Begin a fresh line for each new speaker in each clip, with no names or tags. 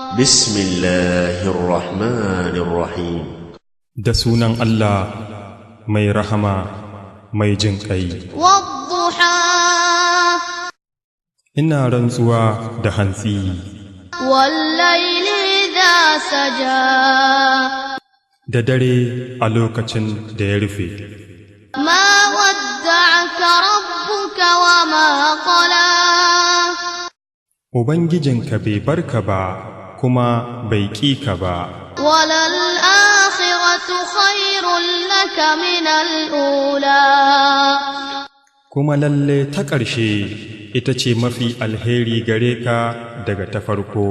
بسم الله الرحمن الرحيم
da sunan Allah mai rahama mai jin ƙai.
Wadduha,
ina rantsuwa da hantsi.
wallaili idha saja,
da dare a lokacin da ya rufe.
ma wadda'aka rabbuka wa ma qala,
Ubangijinka bai barka ba kuma bai ƙi ka ba.
walal akhiratu khairun laka min al-ula,
Kuma lalle ta ƙarshe ita ce mafi alheri gare ka daga ta farko.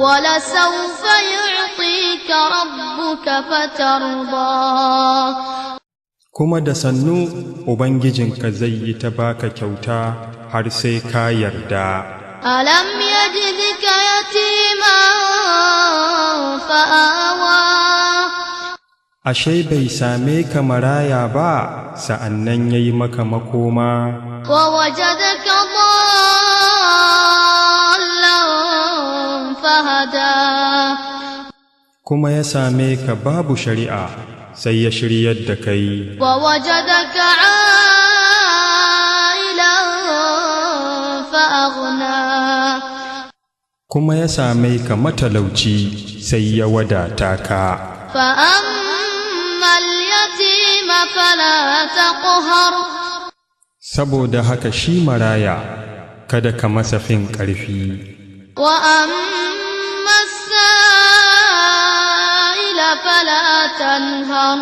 wala sawfa yu'tika rabbuka fatarda,
Kuma da sannu Ubangijinka zai yi ta baka kyauta har sai ka yarda.
alam yajidka yatiman fa'awa,
Ashe bai same ka maraya ba sa'annan ya yi maka makoma,
wa wajadaka dallan fahada,
kuma ya same ka babu shari'a sai ya shiryar da kai,
wa wajadaka ailan fa'aghna,
kuma ya same ka matalauci sai ya wadata ka.
فأما اليتيم فلا تقهر،
Saboda haka shi maraya kada ka masa fin ƙarfi,
وأما السائل فلا تنهر،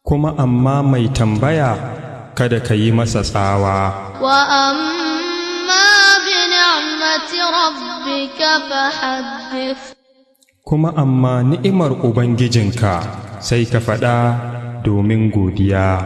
kuma amma mai tambaya kada ka yi masa tsawa.
وأما بنعمة ربك فحدث.
Kuma amma ni'imar Ubangijinka sai ka faɗa domin godiya.